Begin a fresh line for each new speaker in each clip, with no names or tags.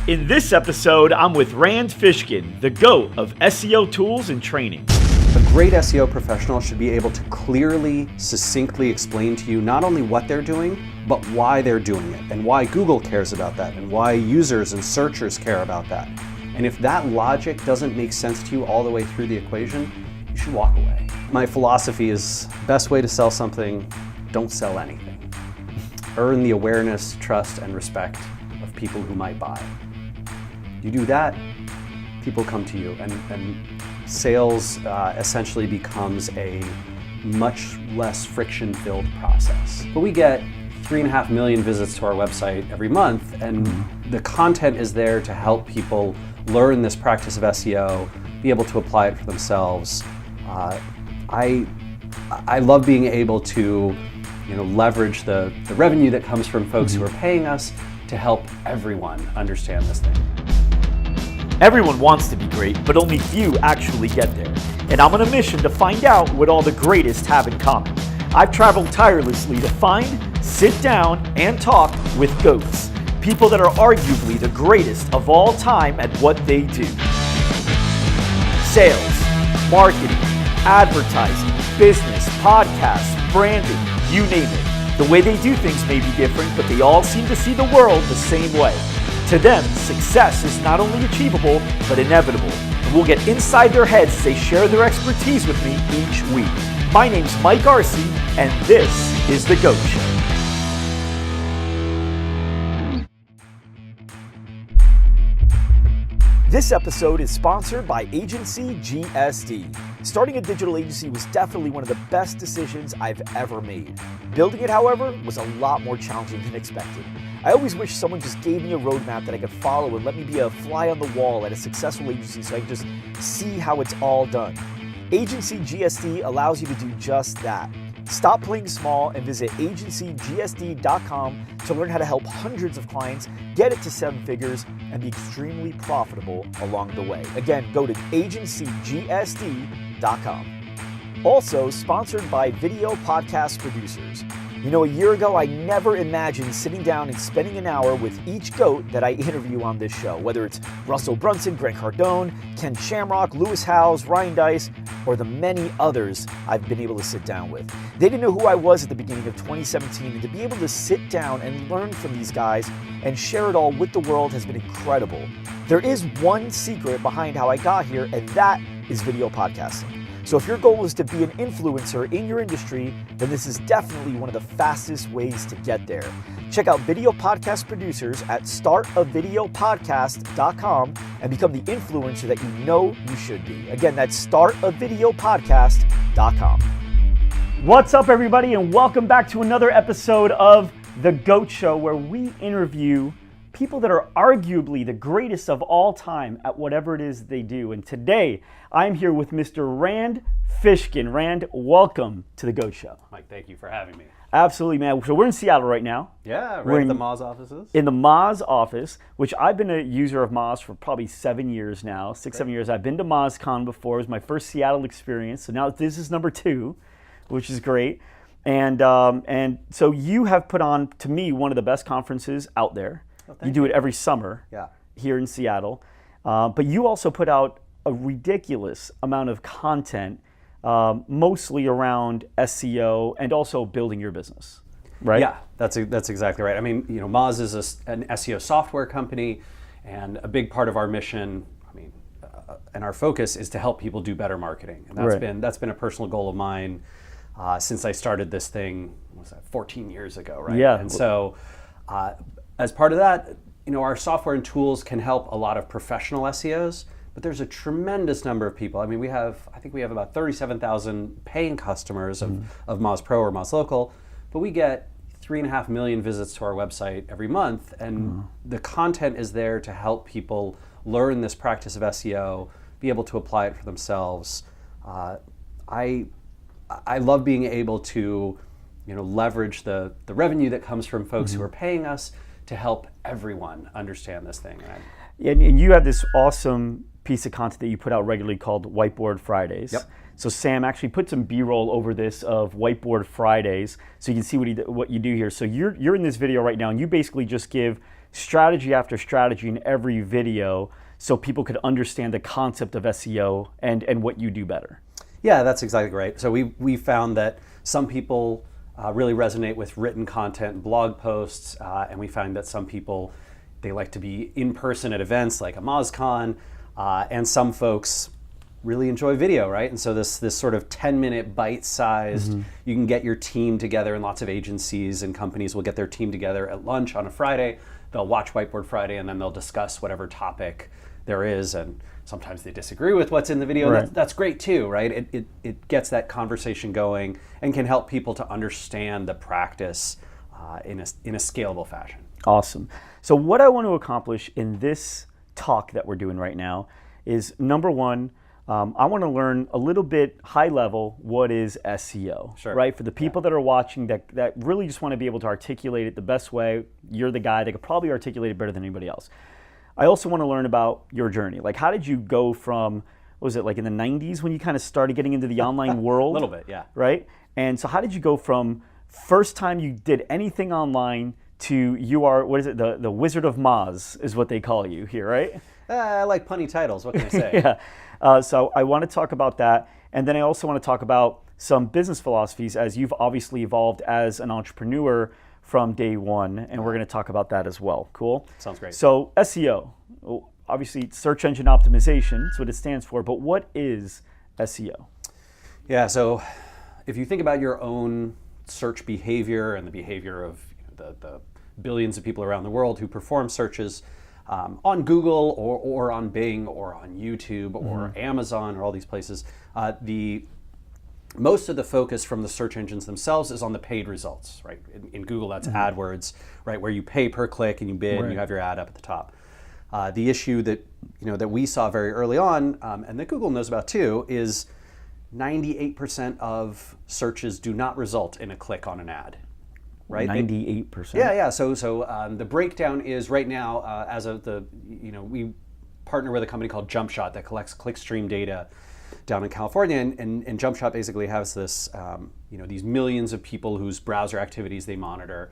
In this episode, I'm with Rand Fishkin, the GOAT of SEO tools and training.
A great SEO professional should be able to clearly, succinctly explain to you not only what they're doing, but why they're doing it, and why Google cares about that, and why users and searchers care about that. And if that logic doesn't make sense to you all the way through the equation, you should walk away. My philosophy is, best way to sell something, don't sell anything. Earn the awareness, trust, and respect of people who might buy. You do that, people come to you, and sales essentially becomes a much less friction-filled process. But we get 3.5 million visits to our website every month, and the content is there to help people learn this practice of SEO, be able to apply it for themselves. I love being able to leverage the revenue that comes from folks who are paying us to help everyone understand this thing.
Everyone wants to be great, but only few actually get there. And I'm on a mission to find out what all the greatest have in common. I've traveled tirelessly to find, sit down, and talk with GOATs, people that are arguably the greatest of all time at what they do. Sales, marketing, advertising, business, podcasts, branding, you name it. The way they do things may be different, but they all seem to see the world the same way. To them, success is not only achievable, but inevitable. And we'll get inside their heads as they share their expertise with me each week. My name's Mike Arce, and this is The GOAT Show. This episode is sponsored by Agency G.O.A.T. Starting a digital agency was definitely one of the best decisions I've ever made. Building it, however, was a lot more challenging than expected. I always wish someone just gave me a roadmap that I could follow and let me be a fly on the wall at a successful agency so I could just see how it's all done. Agency G.O.A.T. allows you to do just that. Stop playing small and visit agencygsd.com to learn how to help hundreds of clients get it to 7 figures and be extremely profitable along the way. Again, go to agencygsd.com. Also sponsored by Video Podcast Producers. A year ago, I never imagined sitting down and spending an hour with each GOAT that I interview on this show, whether it's Russell Brunson, Grant Cardone, Ken Shamrock, Lewis Howes, Ryan Dice, or the many others I've been able to sit down with. They didn't know who I was at the beginning of 2017, and to be able to sit down and learn from these guys and share it all with the world has been incredible. There is one secret behind how I got here, and that is video podcasting. So if your goal is to be an influencer in your industry, then this is definitely one of the fastest ways to get there. Check out Video Podcast Producers at startavideopodcast.com and become the influencer that you know you should be. Again, that's startavideopodcast.com. What's up, everybody, and welcome back to another episode of The GOAT Show, where we interview people that are arguably the greatest of all time at whatever it is they do. And today, I'm here with Mr. Rand Fishkin. Rand, welcome to The GOAT Show.
Mike, thank you for having me.
Absolutely, man. So we're in Seattle right now.
Yeah, right in the Moz offices.
In the Moz office, which I've been a user of Moz for probably 7 years now, 7 years. I've been to MozCon before. It was my first Seattle experience. So now this is number 2, which is great. And so you have put on, to me, one of the best conferences out there. You do it every summer here in Seattle. But you also put out a ridiculous amount of content, mostly around SEO and also building your business, right?
Yeah, that's exactly right. I mean, Moz is an SEO software company, and a big part of our mission, and our focus is to help people do better marketing. And that's been a personal goal of mine since I started this thing, 14 years ago, right?
Yeah.
And so, as part of that, our software and tools can help a lot of professional SEOs, but there's a tremendous number of people. I think we have about 37,000 paying customers of Moz Pro or Moz Local, but we get 3.5 million visits to our website every month, and the content is there to help people learn this practice of SEO, be able to apply it for themselves. I love being able to leverage the revenue that comes from folks who are paying us to help everyone understand this thing.
And you have this awesome piece of content that you put out regularly called Whiteboard Fridays.
Yep.
So Sam actually put some B-roll over this of Whiteboard Fridays, so you can see what you do here. So you're in this video right now, and you basically just give strategy after strategy in every video so people could understand the concept of SEO and what you do better.
Yeah, that's exactly right. So we found that some people really resonate with written content and blog posts, and we find that some people, they like to be in person at events like a MozCon, and some folks really enjoy video, right? And so this sort of 10-minute bite-sized, you can get your team together, and lots of agencies and companies will get their team together at lunch on a Friday. They'll watch Whiteboard Friday, and then they'll discuss whatever topic there is, and sometimes they disagree with what's in the video.
Right.
That's great too, right? It gets that conversation going and can help people to understand the practice in a scalable fashion.
Awesome. So what I want to accomplish in this talk that we're doing right now is, number one, I want to learn a little bit high level, what is SEO,
Sure.
right? For the people that are watching that really just want to be able to articulate it the best way. You're the guy that could probably articulate it better than anybody else. I also want to learn about your journey. Like, how did you go from, what was it, like in the 90s when you kind of started getting into the online world?
A little bit, yeah.
Right? And so how did you go from first time you did anything online to you are, what is it, the Wizard of Moz is what they call you here, right?
I like punny titles, what can I say?
Yeah. So I want to talk about that. And then I also want to talk about some business philosophies, as you've obviously evolved as an entrepreneur from day one. And we're going to talk about that as well. Cool?
Sounds great.
So SEO, obviously search engine optimization, that's what it stands for. But what is SEO?
Yeah, so if you think about your own search behavior and the behavior of the billions of people around the world who perform searches on Google or on Bing or on YouTube or Amazon or all these places, most of the focus from the search engines themselves is on the paid results, right? In Google, that's AdWords, right, where you pay per click and you bid and you have your ad up at the top. The issue that that we saw very early on, and that Google knows about too, is 98% of searches do not result in a click on an ad. Right?
98%.
Yeah. So the breakdown is right now, as of we partner with a company called JumpShot that collects clickstream data down in California, and JumpShot basically has this, these millions of people whose browser activities they monitor,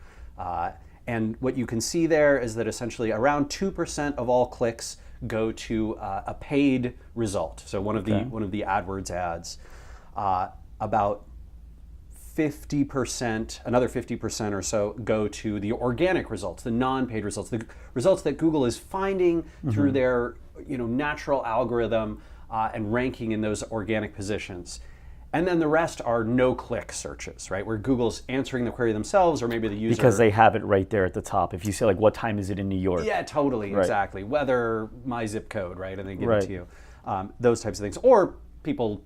and what you can see there is that essentially around 2% of all clicks go to a paid result. So one of the AdWords ads, about 50%, another 50% or so go to the organic results, the non-paid results, the results that Google is finding through their natural algorithm and ranking in those organic positions. And then the rest are no-click searches, right? Where Google's answering the query themselves, or maybe the user...
Because they have it right there at the top. If you say, like, what time is it in New York?
Yeah, totally,
right.
Exactly. Weather, my zip code, right? And they give it to you. Those types of things. Or people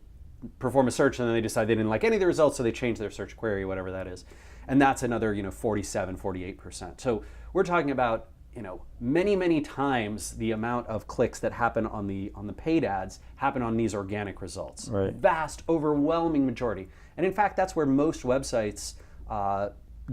perform a search and then they decide they didn't like any of the results, so they change their search query, whatever that is. And that's another 47, 48%. So we're talking about many, many times the amount of clicks that happen on the paid ads happen on these organic results.
Right.
Vast, overwhelming majority. And in fact, that's where most websites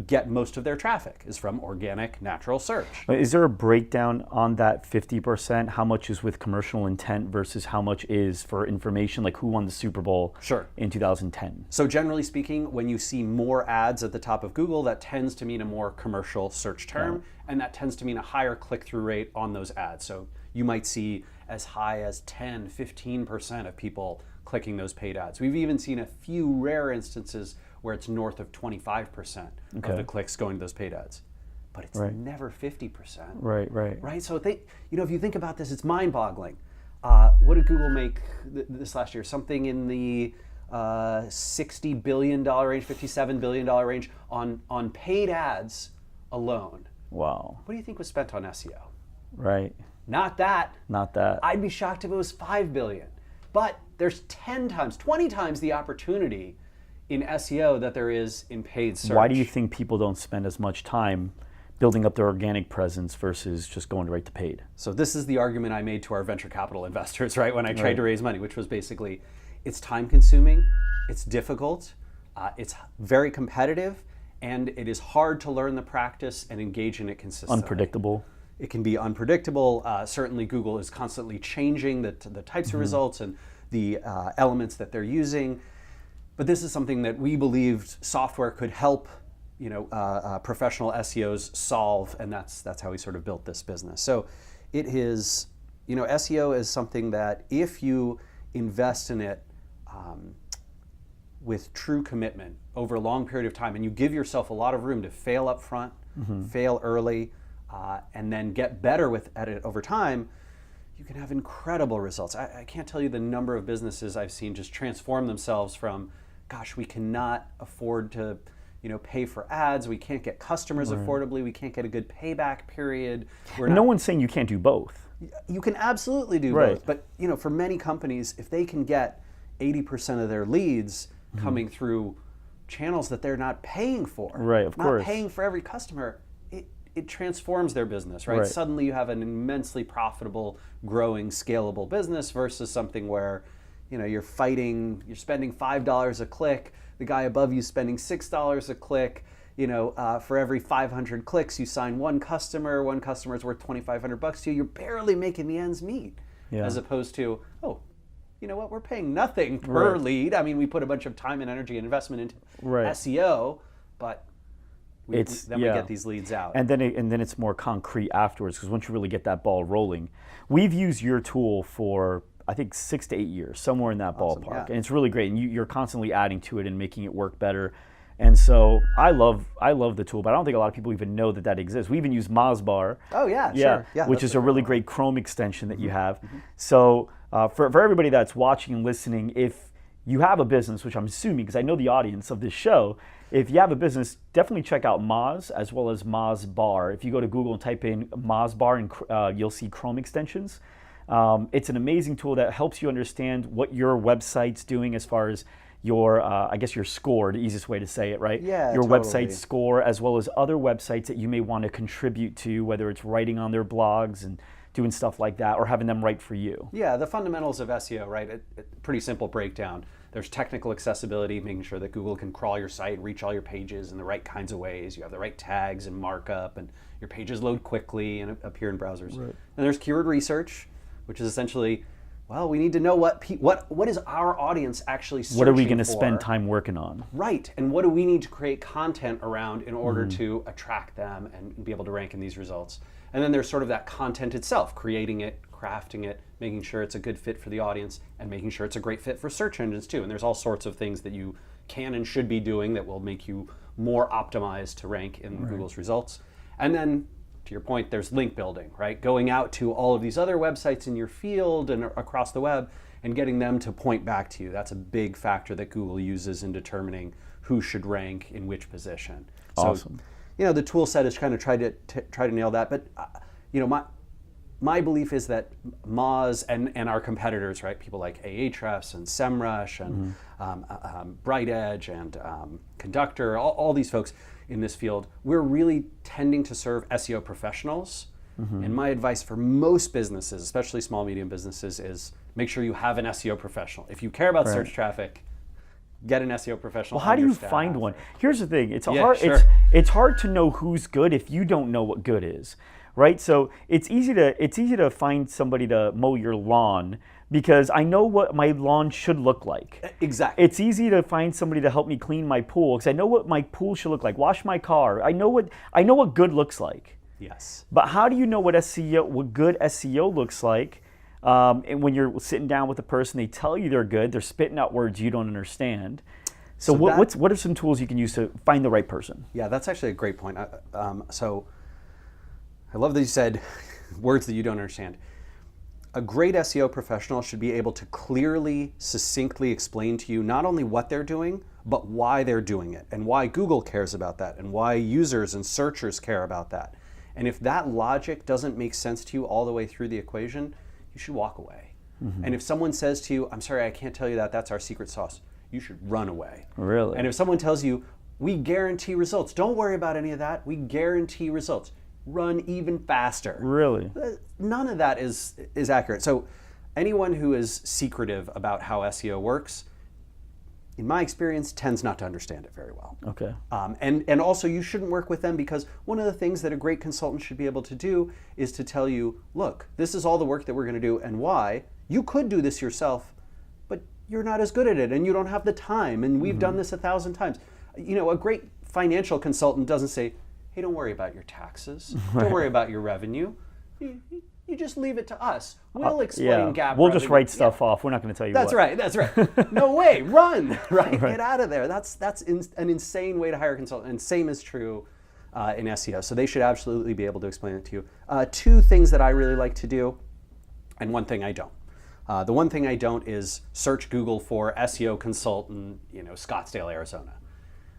get most of their traffic, is from organic, natural search.
Is there a breakdown on that 50%? How much is with commercial intent versus how much is for information, like who won the Super Bowl in 2010?
So generally speaking, when you see more ads at the top of Google, that tends to mean a more commercial search term, and that tends to mean a higher click-through rate on those ads. So you might see as high as 10, 15% of people clicking those paid ads. We've even seen a few rare instances where it's north of 25% of the clicks going to those paid ads. But it's never 50%. Right? So if you think about this, it's mind-boggling. What did Google make this last year? Something in the $60 billion range, $57 billion range on paid ads alone.
Wow.
What do you think was spent on SEO?
Right.
Not that. I'd be shocked if it was $5 billion. But there's 10 times, 20 times the opportunity in SEO that there is in paid search.
Why do you think people don't spend as much time building up their organic presence versus just going right to paid?
So this is the argument I made to our venture capital investors, right, when I tried to raise money, which was basically, it's time consuming, it's difficult, it's very competitive, and it is hard to learn the practice and engage in it consistently.
Unpredictable.
It can be unpredictable. Certainly Google is constantly changing the types of results and the elements that they're using. But this is something that we believed software could help professional SEOs solve, and that's how we sort of built this business. So it is, SEO is something that if you invest in it with true commitment over a long period of time, and you give yourself a lot of room to fail up front, fail early, and then get better at it over time, you can have incredible results. I can't tell you the number of businesses I've seen just transform themselves from, gosh, we cannot afford to pay for ads, we can't get customers affordably, we can't get a good payback period.
No one's saying you can't do both.
You can absolutely do both, but for many companies, if they can get 80% of their leads coming through channels that they're not paying for, not paying for every customer, it transforms their business, right? Suddenly you have an immensely profitable, growing, scalable business versus something where you're spending $5 a click, the guy above you spending $6 a click. For every 500 clicks, you sign one customer's worth $2,500 to you. You're barely making the ends meet, as opposed to, you know what? We're paying nothing per lead. I mean, we put a bunch of time and energy and investment into SEO, but we get these leads out,
and then it's more concrete afterwards, because once you really get that ball rolling, we've used your tool for, I think, 6 to 8 years, somewhere in that ballpark, and it's really great. And you're constantly adding to it and making it work better. And so I love the tool, but I don't think a lot of people even know that exists. We even use Mozbar.
Oh yeah, sure. Yeah,
which is a really great Chrome extension that you have. So for everybody that's watching and listening, if you have a business, which I'm assuming, because I know the audience of this show, if you have a business, definitely check out Moz as well as Mozbar. If you go to Google and type in Mozbar, and you'll see Chrome extensions. It's an amazing tool that helps you understand what your website's doing as far as your, I guess your score, the easiest way to say it, right?
Yeah,
your website score, as well as other websites that you may want to contribute to, whether it's writing on their blogs and doing stuff like that, or having them write for you.
Yeah, the fundamentals of SEO, right? Pretty simple breakdown. There's technical accessibility, making sure that Google can crawl your site, reach all your pages in the right kinds of ways. You have the right tags and markup, and your pages load quickly and appear in browsers. And there's keyword research, which is essentially, well, we need to know what is our audience actually searching for.
What are we going to spend time working on?
Right, and what do we need to create content around in order to attract them and be able to rank in these results? And then there's sort of that content itself, creating it, crafting it, making sure it's a good fit for the audience, and making sure it's a great fit for search engines too. And there's all sorts of things that you can and should be doing that will make you more optimized to rank in Google's results. And then, to your point, there's link building, right? Going out to all of these other websites in your field and across the web and getting them to point back to you. That's a big factor that Google uses in determining who should rank in which position.
Awesome.
So, the tool set is kind of try to nail that. But, my belief is that Moz and our competitors, right? People like Ahrefs and SEMrush and BrightEdge and Conductor, all these folks in this field, we're really tending to serve SEO professionals. And my advice for most businesses, especially small, medium businesses, is make sure you have an SEO professional. If you care about search traffic, get an SEO professional.
Well, how do you find one? Here's the thing: it's hard to know who's good if you don't know what good is, right? So it's easy to find somebody to mow your lawn, because I know what my lawn should look like.
Exactly.
It's easy to find somebody to help me clean my pool, because I know what my pool should look like. Wash my car. I know what good looks like.
Yes.
But how do you know what good SEO looks like? And when you're sitting down with a person, they tell you they're good. They're spitting out words you don't understand. So what are some tools you can use to find the right person?
Yeah, that's actually a great point. So I love that you said words that you don't understand. A great SEO professional should be able to clearly, succinctly explain to you not only what they're doing, but why they're doing it, and why Google cares about that, and why users and searchers care about that. And if that logic doesn't make sense to you all the way through the equation, you should walk away. And if someone says to you, I'm sorry, I can't tell you that, that's our secret sauce, you should run away.
Really?
And if someone tells you, we guarantee results, don't worry about any of that, we guarantee results, run even faster.
Really?
None of that is accurate. So anyone who is secretive about how SEO works, in my experience, tends not to understand it very well.
Okay.
And also, you shouldn't work with them, because one of the things that a great consultant should be able to do is to tell you, look, this is all the work that we're going to do and why. You could do this yourself, but you're not as good at it and you don't have the time, and we've done this 1,000 times. A great financial consultant doesn't say, hey, don't worry about your taxes. Don't worry about your revenue. You just leave it to us. We'll explain GAAP.
We'll just write stuff off. We're not going to tell you
That's right. That's right. No way. Run. Right. Get out of there. That's an insane way to hire a consultant. And same is true in SEO. So they should absolutely be able to explain it to you. Two things that I really like to do, and one thing I don't. The one thing I don't is search Google for SEO consultant, Scottsdale, Arizona.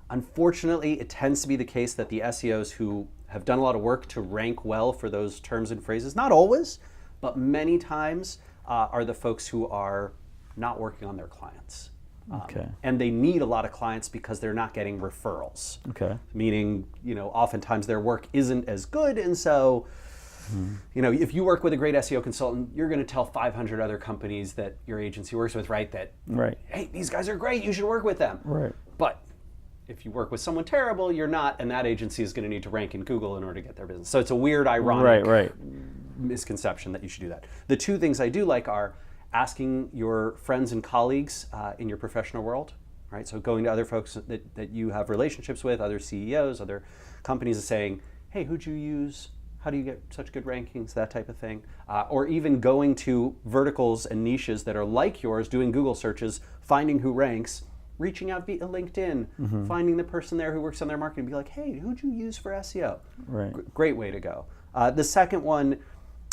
Unfortunately, it tends to be the case that the SEOs who have done a lot of work to rank well for those terms and phrases, not always, but many times are the folks who are not working on their clients. And they need a lot of clients because they're not getting referrals. Meaning, oftentimes their work isn't as good, and so if you work with a great SEO consultant, you're going to tell 500 other companies that your agency works with, right? Hey, these guys are great, you should work with them. But if you work with someone terrible, you're not, and that agency is going to need to rank in Google in order to get their business. So it's a weird, ironic misconception that you should do that. The two things I do like are asking your friends and colleagues in your professional world, right? So going to other folks that you have relationships with, other CEOs, other companies, and saying, hey, who'd you use? How do you get such good rankings? That type of thing. Or even going to verticals and niches that are like yours, doing Google searches, finding who ranks, reaching out via LinkedIn, finding the person there who works on their marketing, be like, hey, who'd you use for SEO? Great way to go. The second one,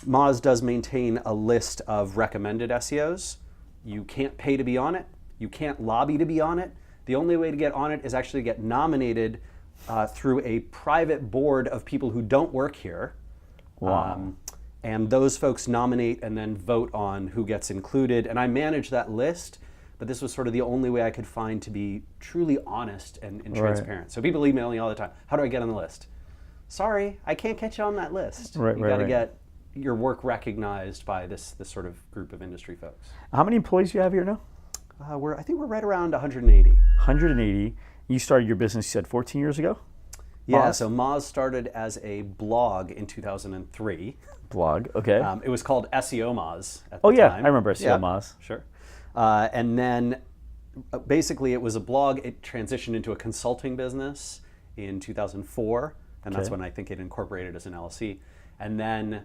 Moz does maintain a list of recommended SEOs. You can't pay to be on it. You can't lobby to be on it. The only way to get on it is actually to get nominated through a private board of people who don't work here. And those folks nominate and then vote on who gets included. And I manage that list. But this was sort of the only way I could find to be truly honest and transparent. So people email me all the time, how do I get on the list? Sorry, I can't get you on that list. You got to get your work recognized by this sort of group of industry folks.
How many employees do you have here now?
I think we're right around 180.
180. You started your business, you said, 14 years ago?
Yeah, so Moz started as a blog in 2003.
Blog, okay.
It was called SEO Moz at the time.
I remember SEO Moz.
Sure. And then basically it was a blog. It transitioned into a consulting business in 2004. And that's when I think it incorporated as an LLC. And then,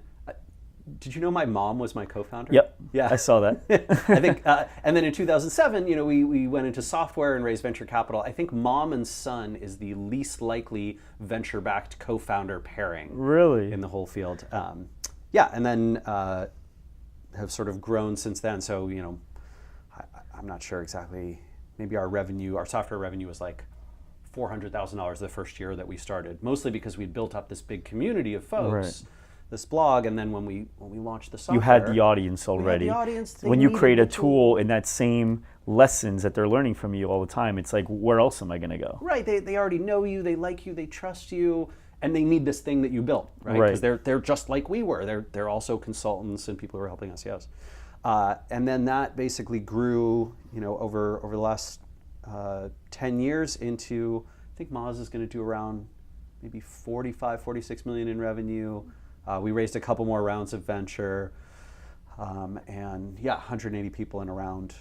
did you know my mom was my co-founder?
Yep. Yeah. I saw that.
I think, and then in 2007, we went into software and raised venture capital. I think mom and son is the least likely venture-backed co-founder pairing. Really? In the whole field. And then have sort of grown since then. So, I'm not sure exactly, maybe our software revenue was like $400,000 the first year that we started, mostly because we'd built up this big community of folks, this blog, and then when we launched the software,
you had the audience already.
The audience,
when you create a tool in that same lessons that they're learning from you all the time, it's like, where else am I going to go?
Right, they already know you, they like you, they trust you, and they need this thing that you built, right? Because they're just like we were. They're also consultants and people who are helping SEOs. And then that basically grew, over the last 10 years into, I think Moz is going to do around maybe 46 million in revenue. We raised a couple more rounds of venture, and 180 people and around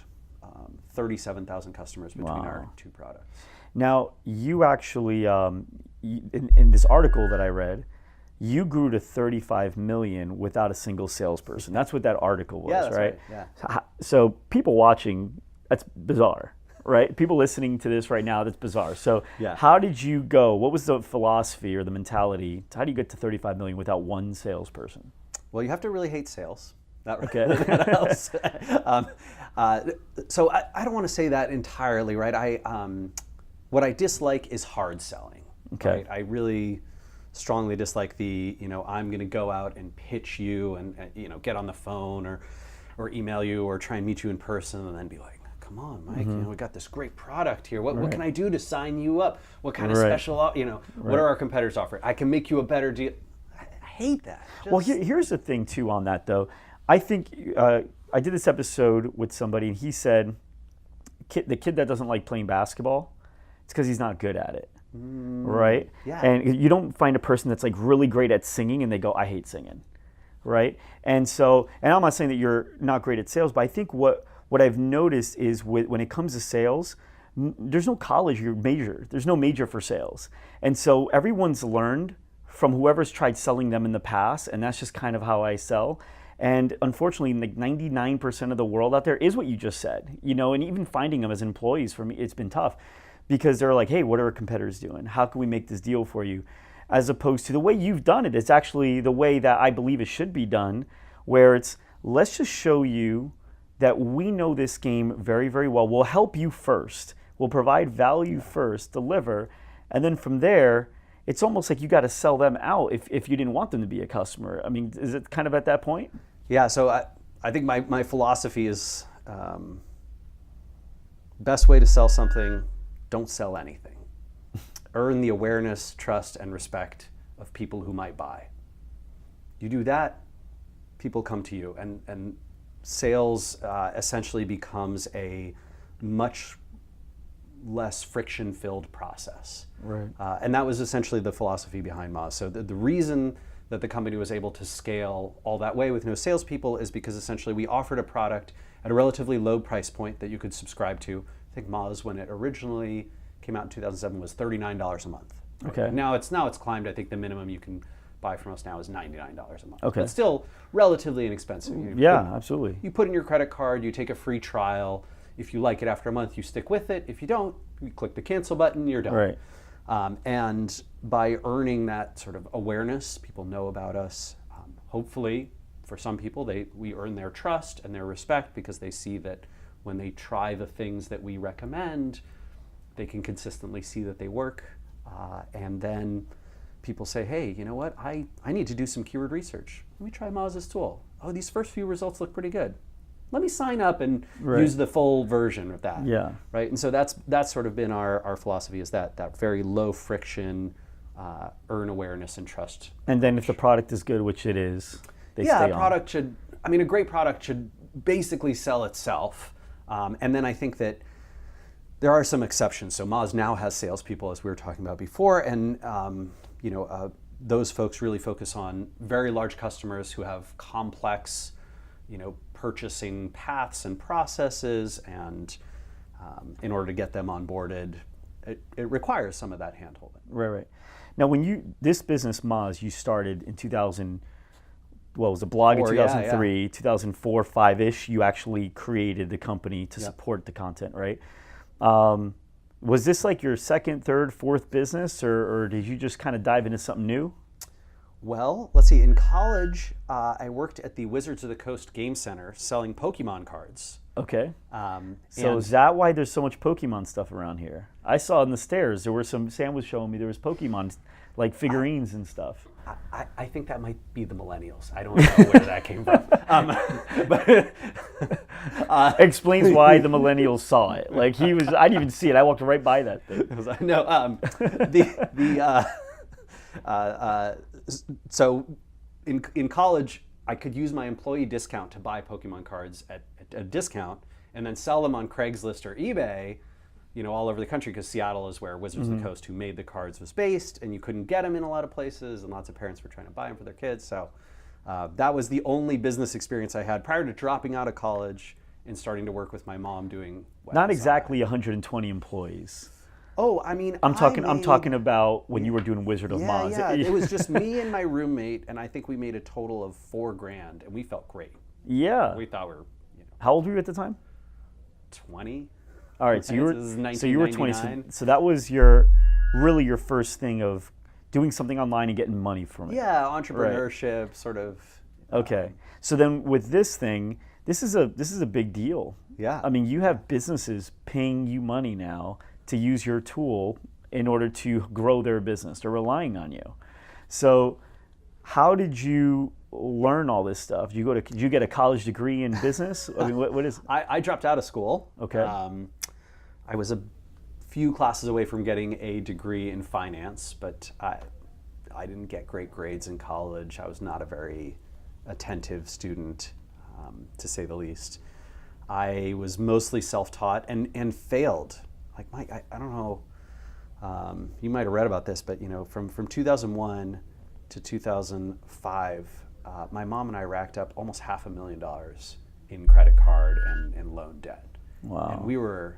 37,000 customers between our two products.
Now, you actually, in this article that I read, you grew to 35 million without a single salesperson. That's what that article was,
that's
right?
Yeah.
So people watching, that's bizarre, right? People listening to this right now, that's bizarre. So how did you go? What was the philosophy or the mentality? How do you get to 35 million without one salesperson?
Well, you have to really hate sales.
Okay.
That helps. So I don't want to say that entirely, right? What I dislike is hard selling.
Okay.
Right? I really strongly dislike the, I'm going to go out and pitch you and get on the phone or email you or try and meet you in person and then be like, come on, Mike, we got this great product here. What can I do to sign you up? What kind of special, what are our competitors offering? I can make you a better deal. I hate that.
Well, here's the thing too on that though. I think I did this episode with somebody and he said, the kid that doesn't like playing basketball, it's because he's not good at it. Right?
Yeah.
And you don't find a person that's like really great at singing and they go, I hate singing. Right? And I'm not saying that you're not great at sales, but I think what I've noticed is when it comes to sales, there's no college or major. There's no major for sales. And so everyone's learned from whoever's tried selling them in the past, and that's just kind of how I sell. And unfortunately, like 99% of the world out there is what you just said, and even finding them as employees for me, it's been tough because they're like, hey, what are our competitors doing? How can we make this deal for you? As opposed to the way you've done it, it's actually the way that I believe it should be done, where it's, let's just show you that we know this game very, very well. We'll help you first. We'll provide value first, deliver, and then from there, it's almost like you got to sell them out if you didn't want them to be a customer. I mean, is it kind of at that point?
Yeah, so I think my philosophy is best way to sell something, don't sell anything. Earn the awareness, trust, and respect of people who might buy. You do that, people come to you, and sales essentially becomes a much less friction-filled process.
Right.
And that was essentially the philosophy behind Moz. So the reason that the company was able to scale all that way with no salespeople is because essentially we offered a product at a relatively low price point that you could subscribe to. I think Moz, when it originally came out in 2007, was $39 a month. Right?
Okay.
Now it's climbed. I think the minimum you can buy from us now is $99 a month.
Okay.
But still relatively inexpensive.
Absolutely.
You put in your credit card, you take a free trial. If you like it after a month, you stick with it. If you don't, you click the cancel button, you're done.
Right.
And by earning that sort of awareness, people know about us. Hopefully, for some people, we earn their trust and their respect because they see that when they try the things that we recommend, they can consistently see that they work. And then people say, hey, you know what? I need to do some keyword research. Let me try Moz's tool. Oh, these first few results look pretty good. Let me sign up and use the full version of that.
Yeah.
Right. And so that's sort of been our philosophy, is that very low friction, earn awareness and trust.
And then if the product is good, which it is, they stay on.
A great product should basically sell itself. And then I think that there are some exceptions. So Moz now has salespeople, as we were talking about before, and those folks really focus on very large customers who have complex, purchasing paths and processes, and in order to get them onboarded, it requires some of that handholding.
Right. Now, when this business Moz, you started in 2000. Well, it was a blog in 2003, 2004, 5-ish. You actually created the company to support the content, right? Was this like your second, third, fourth business, or did you just kind of dive into something new?
Well, let's see. In college, I worked at the Wizards of the Coast Game Center selling Pokemon cards.
Okay. So is that why there's so much Pokemon stuff around here? I saw in the stairs, there were Sam was showing me there was Pokemon, like figurines and stuff.
I think that might be the millennials. I don't know where that came from.
Explains why the millennials saw it. Like I didn't even see it. I walked right by that thing.
So in college, I could use my employee discount to buy Pokemon cards at a discount and then sell them on Craigslist or eBay, all over the country, because Seattle is where Wizards of the Coast, who made the cards, was based, and you couldn't get them in a lot of places, and lots of parents were trying to buy them for their kids. So that was the only business experience I had prior to dropping out of college and starting to work with my mom doing web
Not
design.
Exactly 120 employees.
Oh, I mean,
I'm talking about when you were doing Wizard of Moz.
Yeah, it was just me and my roommate, and I think we made a total of $4,000, and we felt great.
Yeah.
We thought we were,
How old were you at the time?
20.
All right, so you were
1999.
So that was your first thing of doing something online and getting money from it.
Yeah, entrepreneurship, sort of.
Okay, so then with this thing, this is a big deal.
Yeah.
I mean, you have businesses paying you money now to use your tool in order to grow their business. They're relying on you. So how did you learn all this stuff? Did you get a college degree in business? I mean, what is?
I dropped out of school.
Okay.
I was a few classes away from getting a degree in finance, but I didn't get great grades in college. I was not a very attentive student, to say the least. I was mostly self-taught and failed. Like Mike, I don't know. You might have read about this, but from 2001 to 2005, my mom and I racked up almost $500,000 in credit card and loan debt.
Wow.
And we were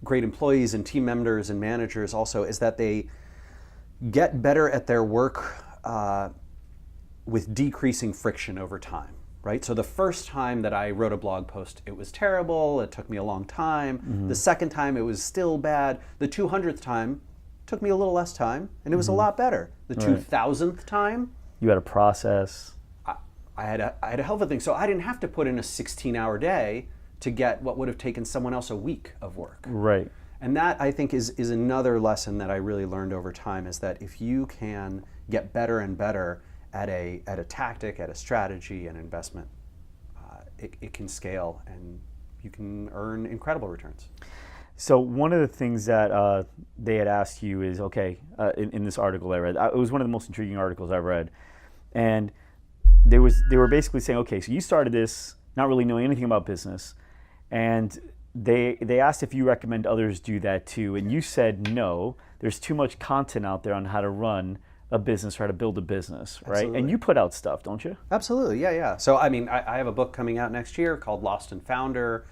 great employees and team members and managers also is that they get better at their work with decreasing friction over time, right? So the first time that I wrote a blog post, it was terrible. It took me a long time. The second time, it was still bad. The 200th time took me a little less time, and it was a lot better. The 2000th time,
you had a process.
I had a hell of a thing. So I didn't have to put in a 16-hour day to get what would have taken someone else a week of work.
Right.
And that, I think, is another lesson that I really learned over time, is that if you can get better and better at a tactic, at a strategy, an investment, it can scale and you can earn incredible returns.
So one of the things that they had asked you is, okay, in this article I read, it was one of the most intriguing articles I've read, and they were basically saying, okay, so you started this not really knowing anything about business, and they asked if you recommend others do that too, and you said no. There's too much content out there on how to run a business or how to build a business, right?
Absolutely.
And you put out stuff, don't you?
Absolutely, yeah. So I mean, I have a book coming out next year called Lost and Founder,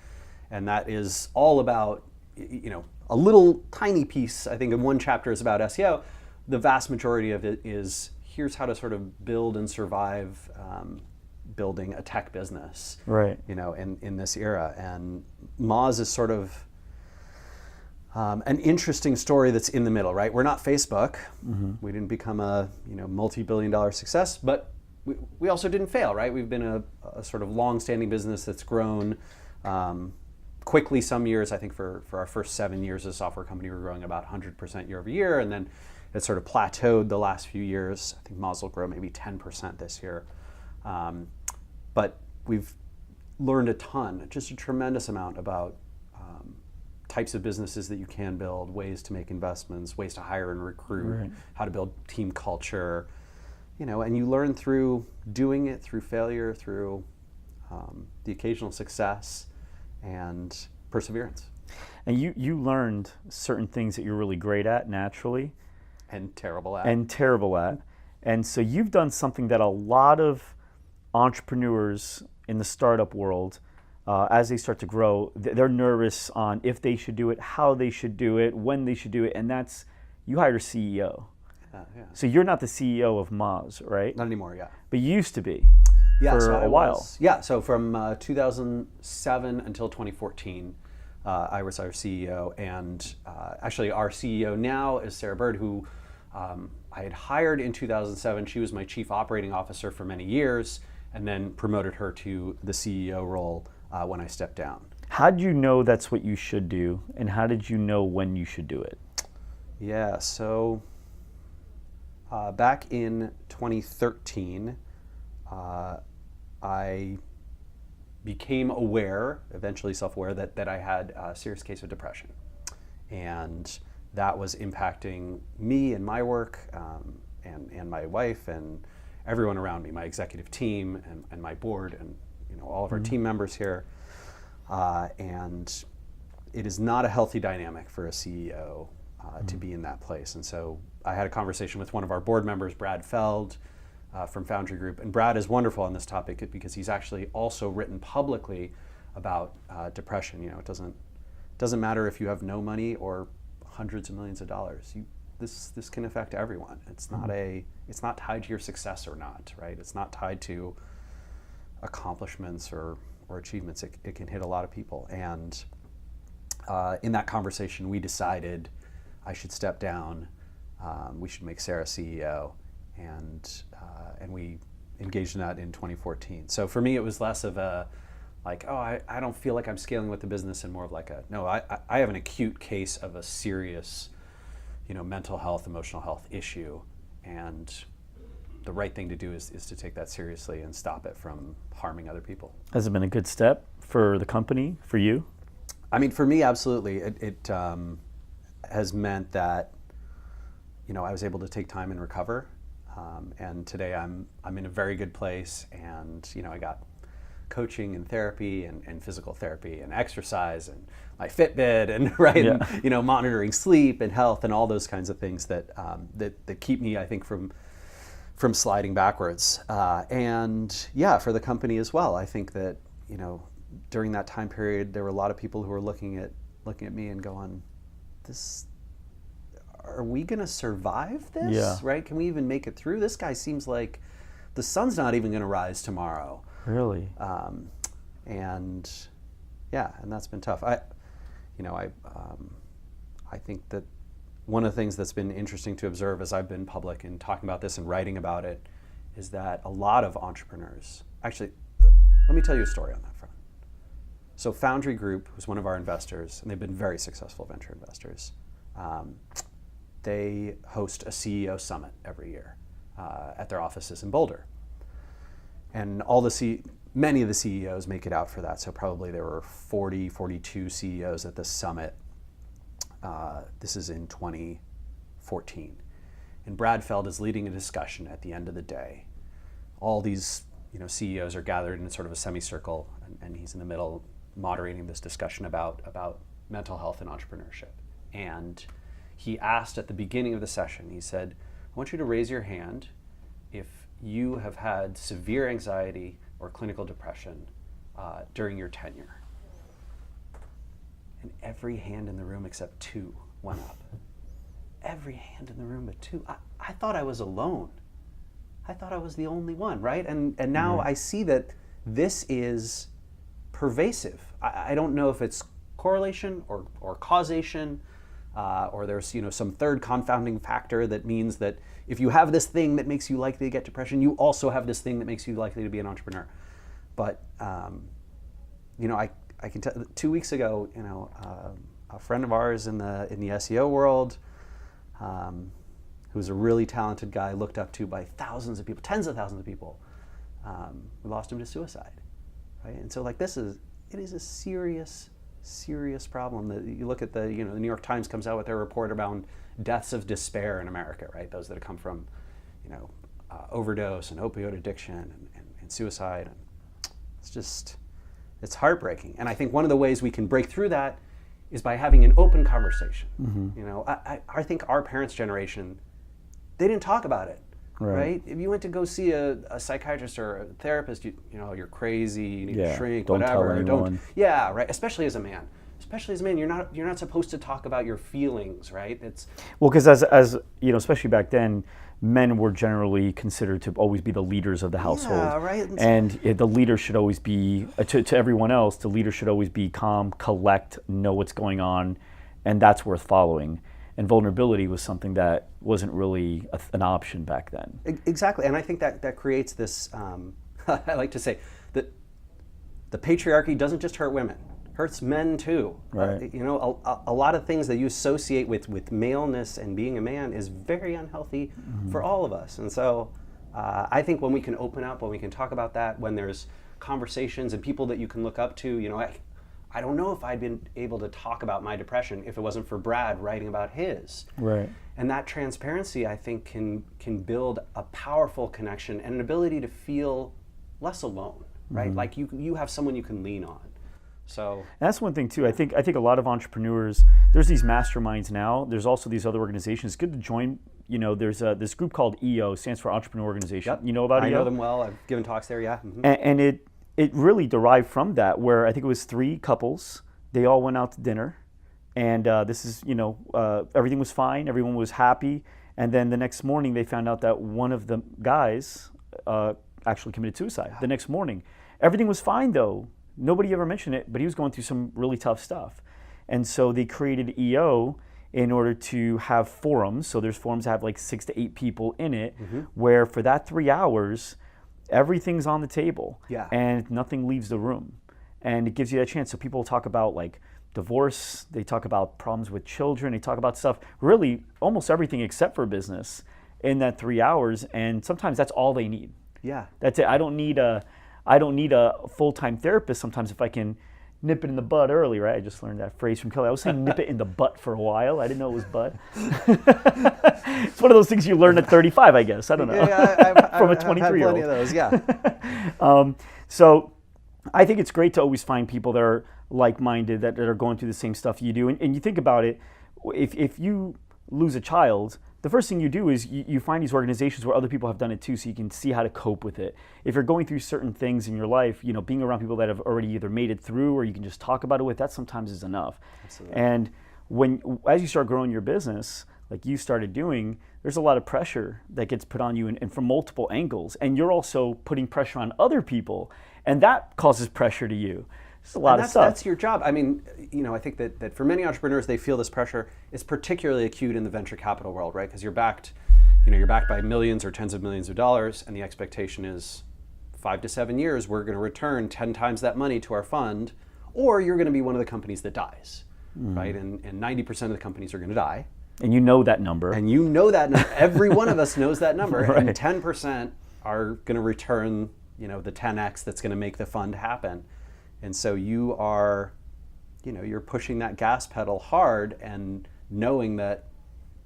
and that is all about, a little tiny piece, I think in one chapter is about SEO. The vast majority of it is, here's how to sort of build and survive building a tech business,
right?
In this era. And Moz is sort of an interesting story that's in the middle, right? We're not Facebook. We didn't become a multi-billion-dollar success, but we also didn't fail, right? We've been a sort of long-standing business that's grown quickly some years. I think for our first 7 years as a software company, we were growing about 100% year over year, and then it sort of plateaued the last few years. I think Moz will grow maybe 10% this year. But we've learned a ton, just a tremendous amount about types of businesses that you can build, ways to make investments, ways to hire and recruit, how to build team culture, and you learn through doing it, through failure, through the occasional success and perseverance.
And you learned certain things that you're really great at naturally.
And terrible at.
And so you've done something that a lot of entrepreneurs in the startup world, as they start to grow, they're nervous on if they should do it, how they should do it, when they should do it, and that's, you hired a CEO.
Yeah.
So you're not the CEO of Moz, right?
Not anymore, yeah.
But you used to be for a while.
So from 2007 until 2014, I was our CEO, and actually our CEO now is Sarah Bird, who I had hired in 2007. She was my chief operating officer for many years, and then promoted her to the CEO role when I stepped down.
How did you know that's what you should do, and how did you know when you should do it?
Yeah, so back in 2013, I became aware, eventually self-aware, that I had a serious case of depression. And that was impacting me and my work, and my wife and everyone around me, my executive team and my board and all of our team members here. And it is not a healthy dynamic for a CEO to be in that place. And so I had a conversation with one of our board members, Brad Feld, from Foundry Group. And Brad is wonderful on this topic because he's actually also written publicly about depression. It doesn't matter if you have no money or hundreds of millions of dollars. This can affect everyone. It's not tied to your success or not, right? It's not tied to accomplishments or achievements. It can hit a lot of people. And in that conversation, we decided I should step down. We should make Sarah CEO, and we engaged in that in 2014. So for me, it was less of a I don't feel like I'm scaling with the business, and more of I have an acute case of a serious, mental health, emotional health issue, and the right thing to do is to take that seriously and stop it from harming other people.
Has it been a good step for the company, for you?
I mean, for me, absolutely. It has meant that, I was able to take time and recover. And today I'm in a very good place, and I got coaching and therapy and physical therapy and exercise and my Fitbit and monitoring sleep and health and all those kinds of things that keep me, I think, from sliding backwards. And for the company as well. I think that during that time period there were a lot of people who were looking at me and going, are we going to survive this?
Yeah.
Right? Can we even make it through? This guy seems like the sun's not even going to rise tomorrow.
Really?
And that's been tough. I think that one of the things that's been interesting to observe as I've been public and talking about this and writing about it is that a lot of entrepreneurs, actually, let me tell you a story on that front. So Foundry Group was one of our investors, and they've been very successful venture investors. They host a CEO summit every year at their offices in Boulder. And many of the CEOs make it out for that. So probably there were 42 CEOs at this summit. This is in 2014. And Brad Feld is leading a discussion at the end of the day. All these CEOs are gathered in sort of a semicircle, and he's in the middle moderating this discussion about mental health and entrepreneurship. And he asked at the beginning of the session, he said, I want you to raise your hand if you have had severe anxiety or clinical depression during your tenure. And every hand in the room except 2 went up. Every hand in the room but 2. I thought I was alone. I thought I was the only one, right? And now I see that this is pervasive. I don't know if it's correlation or causation, or there's some third confounding factor that means that if you have this thing that makes you likely to get depression, you also have this thing that makes you likely to be an entrepreneur. But I can tell. 2 weeks ago, a friend of ours in the SEO world, who's a really talented guy, looked up to by thousands of people, tens of thousands of people, we lost him to suicide, right? And so it is a serious problem. That you look at the New York Times comes out with their report around deaths of despair in America, right? Those that have come from overdose and opioid addiction and suicide. And it's heartbreaking. And I think one of the ways we can break through that is by having an open conversation. Mm-hmm. I think our parents' generation, they didn't talk about it, right? If you went to go see a psychiatrist or a therapist, you're crazy, you need to shrink,
don't
whatever.
Tell anyone.
Right. Especially as a man, you're not supposed to talk about your feelings, right?
Because as especially back then, men were generally considered to always be the leaders of the household.
Yeah, right.
And the leader should always be, to everyone else, the leader should always be calm, collect, know what's going on, and that's worth following. And vulnerability was something that wasn't really an option back then.
Exactly, and I think that creates this, I like to say, that the patriarchy doesn't just hurt women. Hurts men too.
Right.
A lot of things that you associate with maleness and being a man is very unhealthy for all of us. And so I think when we can open up, when we can talk about that, when there's conversations and people that you can look up to, I don't know if I'd been able to talk about my depression if it wasn't for Brad writing about his.
Right.
And that transparency, I think, can build a powerful connection and an ability to feel less alone, right? Like you have someone you can lean on. So
and that's one thing too. I think a lot of entrepreneurs, there's these masterminds now. There's also these other organizations. It's good to join. There's this group called EO, stands for Entrepreneur Organization.
Yep.
You know about EO?
I know them well. I've given talks there. Yeah. Mm-hmm.
And it really derived from that, where I think it was 3 couples. They all went out to dinner, and this is everything was fine. Everyone was happy. And then the next morning, they found out that one of the guys actually committed suicide. The next morning, everything was fine though. Nobody ever mentioned it, but he was going through some really tough stuff. And so they created EO in order to have forums. So there's forums that have like 6 to 8 people in it, where for that 3 hours, everything's on the table and nothing leaves the room. And it gives you that chance. So people talk about like divorce, they talk about problems with children, they talk about stuff, really almost everything except for business in that 3 hours. And sometimes that's all they need.
Yeah.
That's it. I don't need a full-time therapist sometimes if I can nip it in the bud early, right? I just learned that phrase from Kelly. I was saying nip it in the butt for a while. I didn't know it was bud. It's one of those things you learn at 35, I guess. I don't know.
Yeah,
from a 23-year-old.
Plenty of those, yeah.
So I think it's great to always find people that are like-minded, that are going through the same stuff you do. And you think about it, if you lose a child, the first thing you do is you find these organizations where other people have done it too, so you can see how to cope with it. If you're going through certain things in your life, being around people that have already either made it through or you can just talk about it with, that sometimes is enough.
Absolutely.
And as you start growing your business, like you started doing, there's a lot of pressure that gets put on you and from multiple angles. And you're also putting pressure on other people, and that causes pressure to you. It's a lot of stuff.
That's your job. I mean, I think that for many entrepreneurs, they feel this pressure is particularly acute in the venture capital world, right? Because you're backed by millions or tens of millions of dollars, and the expectation is 5 to 7 years, we're going to return 10 times that money to our fund, or you're going to be one of the companies that dies, right? And 90% of the companies are going to die.
And you know that number.
And you know that number. Every one of us knows that number.
Right.
And 10% are going to return, the 10x that's going to make the fund happen. And so you are, you're pushing that gas pedal hard and knowing that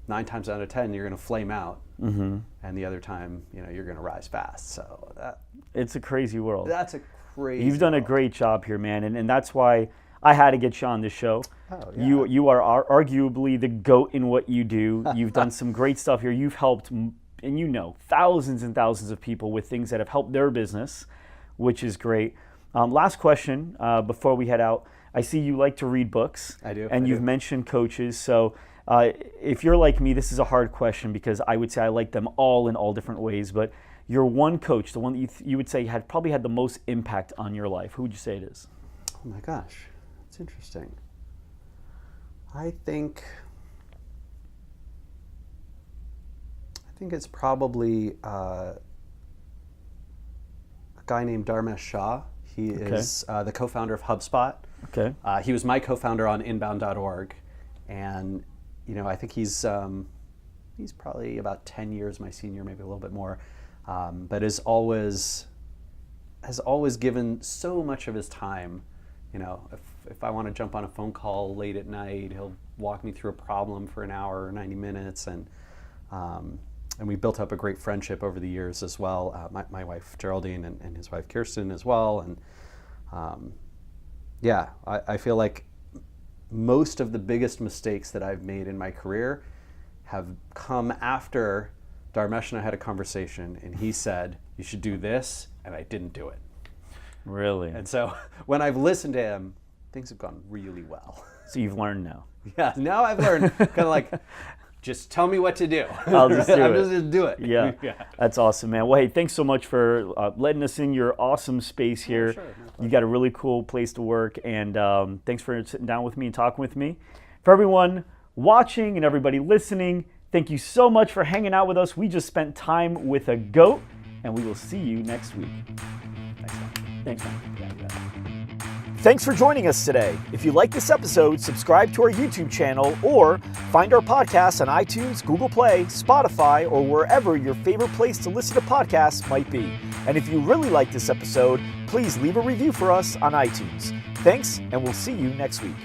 9 times out of 10 you're going to flame out, and the other time, you're going to rise fast. So
it's a crazy world.
That's a crazy.
You've done a great job here, man, and that's why I had to get you on this show.
Oh, yeah.
You are arguably the GOAT in what you do. You've done some great stuff here. You've helped, and thousands and thousands of people with things that have helped their business, which is great. Last question before we head out. I see you like to read books.
I do.
And you've mentioned coaches. So if you're like me, this is a hard question because I would say I like them all in all different ways. But your one coach, the one that you would say probably had the most impact on your life, who would you say it is?
Oh my gosh, that's interesting. I think it's probably a guy named Dharmesh Shah. He is the co-founder of HubSpot.
Okay.
He was my co-founder on inbound.org, and I think he's probably about 10 years my senior, maybe a little bit more, but has always given so much of his time. If I want to jump on a phone call late at night, he'll walk me through a problem for an hour or 90 minutes, and we built up a great friendship over the years as well. My wife Geraldine and his wife Kirsten as well, and I feel like most of the biggest mistakes that I've made in my career have come after Dharmesh and I had a conversation, and he said, "You should do this," and I didn't do it.
Really?
And so when I've listened to him, things have gone really well.
So you've learned now.
Yeah, now I've learned kind of like, just tell me what to do.
I'll just do it.
I'm just going to do it.
Yeah. That's awesome, man. Well, hey, thanks so much for letting us in your awesome space here.
Oh, sure. No,
you got a really cool place to work, and thanks for sitting down with me and talking with me. For everyone watching and everybody listening, thank you so much for hanging out with us. We just spent time with a GOAT, and we will see you next week. Thanks, man. Yeah, you got it. Thanks for joining us today. If you like this episode, subscribe to our YouTube channel or find our podcast on iTunes, Google Play, Spotify, or wherever your favorite place to listen to podcasts might be. And if you really like this episode, please leave a review for us on iTunes. Thanks, and we'll see you next week.